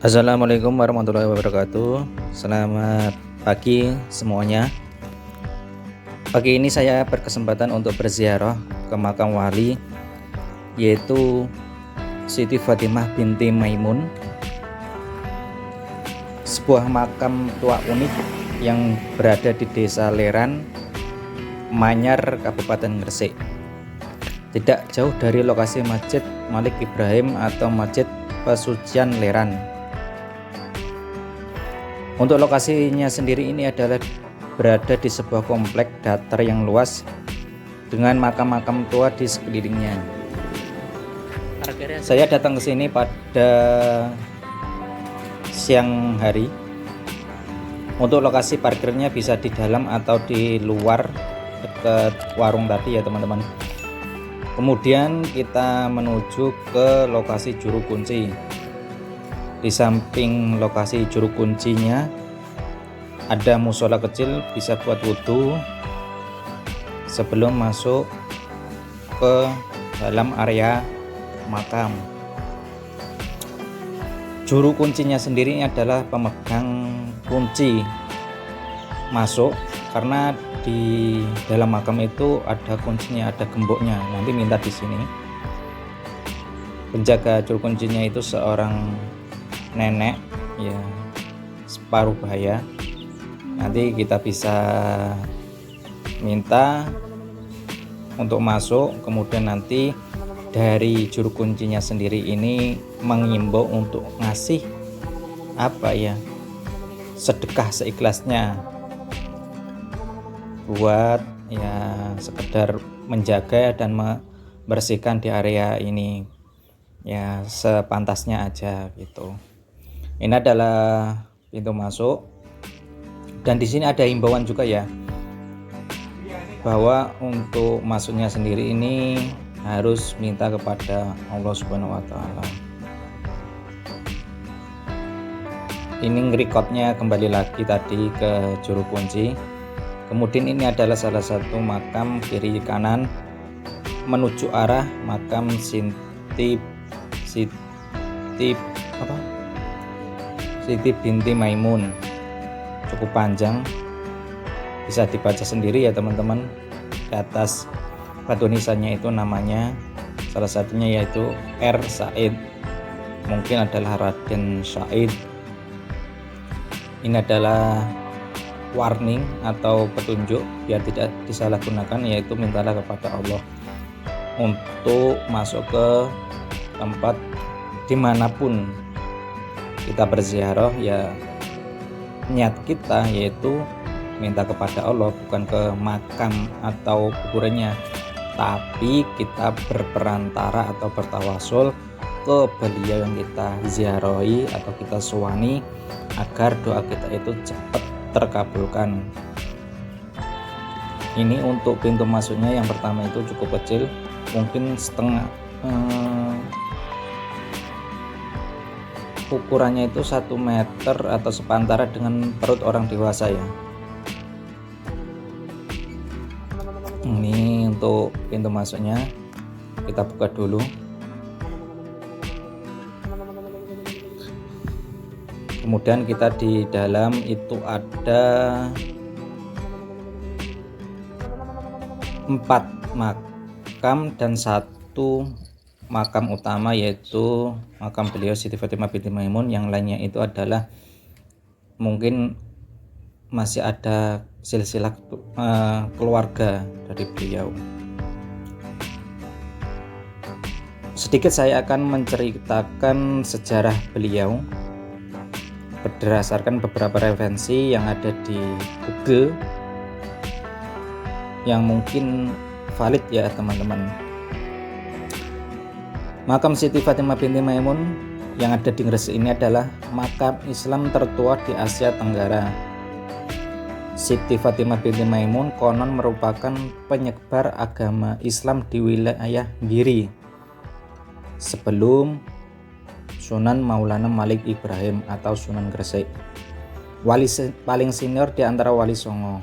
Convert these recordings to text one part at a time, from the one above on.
Assalamualaikum warahmatullahi wabarakatuh. Selamat pagi semuanya. Pagi ini saya berkesempatan untuk berziarah ke makam wali, yaitu Siti Fatimah binti Maimun, sebuah makam tua unik yang berada di Desa Leran, Manyar, Kabupaten Gresik. Tidak jauh dari lokasi Masjid Malik Ibrahim atau Masjid Pesucian Leran. Untuk lokasinya sendiri ini adalah berada di sebuah komplek datar yang luas dengan makam-makam tua di sekelilingnya. Saya datang ke sini pada siang hari. Untuk lokasi parkirnya bisa di dalam atau di luar dekat warung tadi ya teman-teman. Kemudian kita menuju ke lokasi juru kunci. Di samping lokasi juru kuncinya ada musola kecil, bisa buat wudhu sebelum masuk ke dalam area makam. Juru kuncinya sendiri adalah pemegang kunci masuk, karena di dalam makam itu ada kuncinya, ada gemboknya. Nanti minta di sini. Penjaga juru kuncinya itu seorang nenek ya, separuh baya. Nanti kita bisa minta untuk masuk, kemudian nanti dari juru kuncinya sendiri ini mengimbau untuk ngasih sedekah seikhlasnya buat ya sekedar menjaga dan membersihkan di area ini ya, sepantasnya aja gitu. Ini adalah pintu masuk, dan di sini ada himbauan juga ya, bahwa untuk masuknya sendiri ini harus minta kepada Allah Subhanahu wa Ta'ala. Ini ngerekodnya kembali lagi tadi ke juru kunci. Kemudian ini adalah salah satu makam kiri kanan menuju arah makam Siti binti Maimun. Cukup panjang, bisa dibaca sendiri ya teman-teman. Di atas batu nisannya itu namanya, salah satunya yaitu R. Said, mungkin adalah Raden Said. Ini adalah warning atau petunjuk biar tidak disalahgunakan, yaitu mintalah kepada Allah untuk masuk ke tempat dimanapun kita berziarah ya. Niat kita yaitu minta kepada Allah, bukan ke makam atau kuburannya, tapi kita berperantara atau bertawasul ke beliau yang kita ziarahi atau kita suwani agar doa kita itu cepat terkabulkan. Ini untuk pintu masuknya yang pertama itu cukup kecil, mungkin setengah ukurannya itu 1 meter atau sepantara dengan perut orang dewasa ya. Ini untuk pintu masuknya, kita buka dulu. Kemudian kita di dalam itu ada 4 makam dan 1 makam utama, yaitu makam beliau Siti Fatimah binti Maimun. Yang lainnya itu adalah mungkin masih ada silsilah keluarga dari beliau. Sedikit saya akan menceritakan sejarah beliau berdasarkan beberapa referensi yang ada di Google yang mungkin valid ya teman-teman. Makam Siti Fatimah binti Maimun yang ada di Gresik ini adalah makam Islam tertua di Asia Tenggara. Siti Fatimah binti Maimun konon merupakan penyebar agama Islam di wilayah Giri sebelum Sunan Maulana Malik Ibrahim atau Sunan Gresik, wali paling senior di antara wali Songo.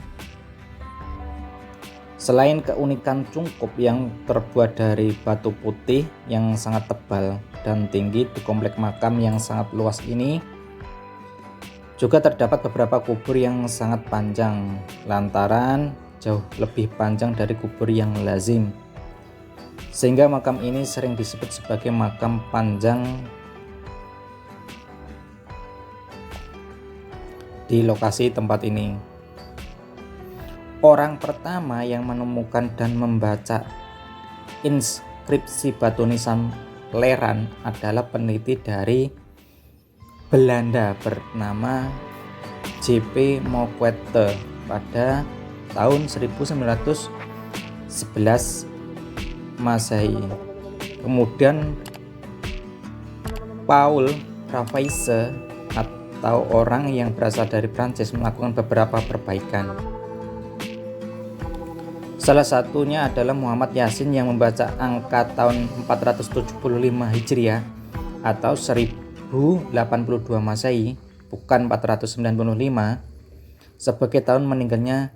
Selain keunikan cungkup yang terbuat dari batu putih yang sangat tebal dan tinggi di komplek makam yang sangat luas ini, Juga terdapat beberapa kubur yang sangat panjang, lantaran jauh lebih panjang dari kubur yang lazim, sehingga makam ini sering disebut sebagai makam panjang di lokasi tempat ini. Orang pertama yang menemukan dan membaca inskripsi batu nisan Leran adalah peneliti dari Belanda bernama J.P. Moquette pada tahun 1911 Masehi. Kemudian Paul Ravaize atau orang yang berasal dari Prancis melakukan beberapa perbaikan. Salah satunya adalah Muhammad Yasin yang membaca angka tahun 475 Hijriah atau 1082 Masehi, bukan 495, sebagai tahun meninggalnya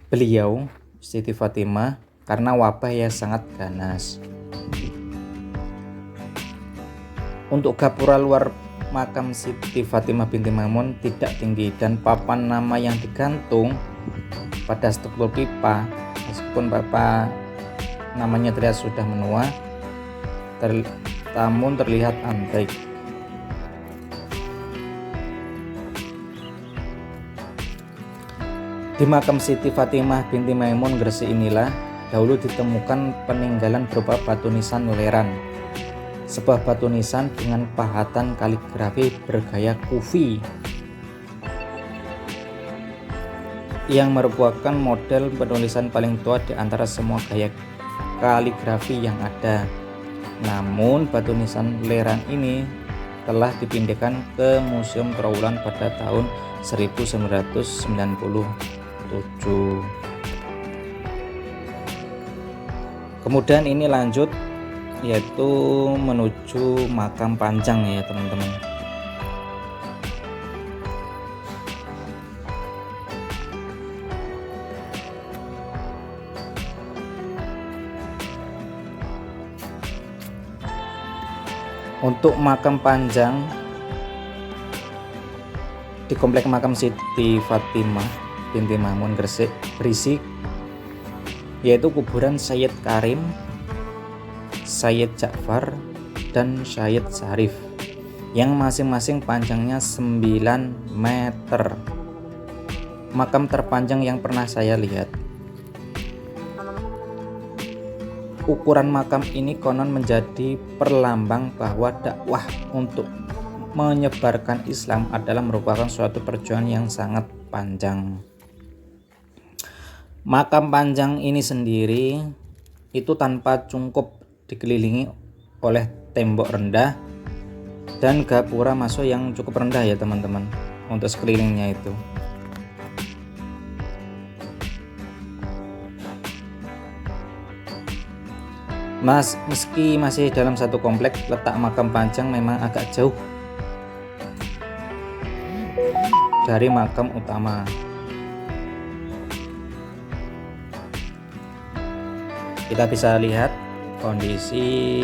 beliau, Siti Fatimah, karena wabah yang sangat ganas. Untuk gapura luar makam Siti Fatimah binti Maimun tidak tinggi, dan papan nama yang digantung pada struktur pipa, meskipun bapak namanya terlihat sudah menua, namun terlihat antik. Di makam Siti Fatimah binti Maimun Gresik inilah dahulu ditemukan peninggalan berupa batu nisan Leran, sebuah batu nisan dengan pahatan kaligrafi bergaya Kufi yang merupakan model penulisan paling tua di antara semua gaya kaligrafi yang ada. Namun batu nisan Leran ini telah dipindahkan ke Museum Trawulan pada tahun 1997. Kemudian ini lanjut, yaitu menuju makam panjang ya teman-teman. Untuk makam panjang di komplek makam Siti Fatimah binti Maimun Gresik yaitu kuburan Sayyid Karim, Sayyid Ja'far, dan Sayyid Syarif yang masing-masing panjangnya 9 meter. Makam terpanjang yang pernah saya lihat. Ukuran makam ini konon menjadi perlambang bahwa dakwah untuk menyebarkan Islam adalah merupakan suatu perjuangan yang sangat panjang. Makam panjang ini sendiri itu tanpa cungkup, dikelilingi oleh tembok rendah dan gapura masuk yang cukup rendah ya teman-teman untuk sekelilingnya itu. Meski masih dalam satu komplek, letak makam panjang memang agak jauh dari makam utama. Kita bisa lihat kondisi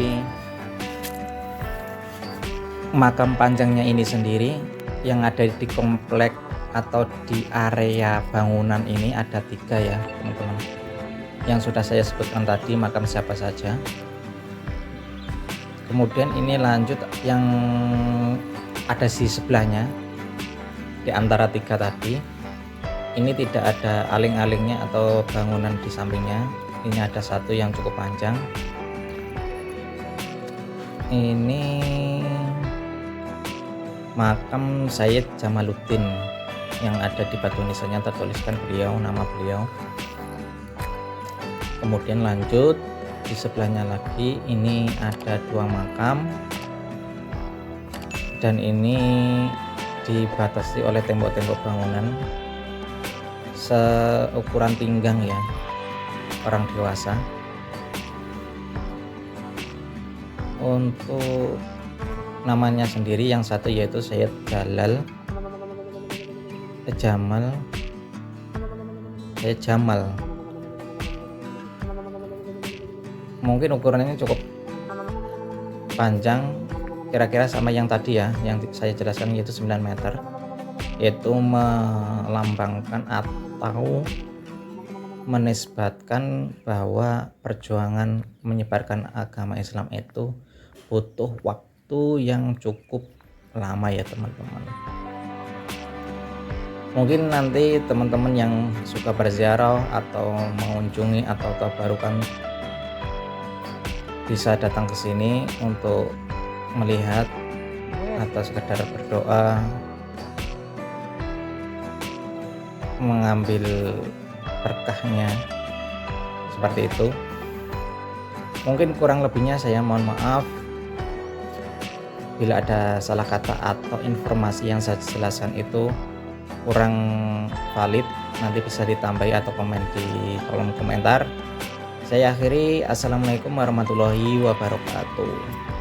makam panjangnya ini sendiri yang ada di komplek atau di area bangunan ini ada 3 ya teman-teman, yang sudah saya sebutkan tadi makam siapa saja. Kemudian ini lanjut yang ada di sebelahnya, di antara 3 tadi ini tidak ada aling-alingnya atau bangunan di sampingnya. Ini ada satu yang cukup panjang. Ini makam Sayyid Jamaluddin yang ada di batu nisannya tertuliskan nama beliau. Kemudian lanjut di sebelahnya lagi, ini ada 2 makam dan ini dibatasi oleh tembok-tembok bangunan seukuran pinggang ya orang dewasa. Untuk namanya sendiri yang satu yaitu Sayyid Jamal. Mungkin ukurannya cukup panjang, kira-kira sama yang tadi ya, yang saya jelaskan yaitu 9 meter. yaitu melambangkan atau menisbatkan bahwa perjuangan menyebarkan agama Islam itu butuh waktu yang cukup lama ya teman-teman. Mungkin nanti teman-teman yang suka berziarah atau mengunjungi atau tabarukan bisa datang ke sini untuk melihat atau sekedar berdoa, mengambil berkahnya, seperti itu. Mungkin kurang lebihnya saya mohon maaf bila ada salah kata atau informasi yang saya jelaskan itu kurang valid, nanti bisa ditambahi atau komen di kolom komentar. Saya akhiri, assalamualaikum warahmatullahi wabarakatuh.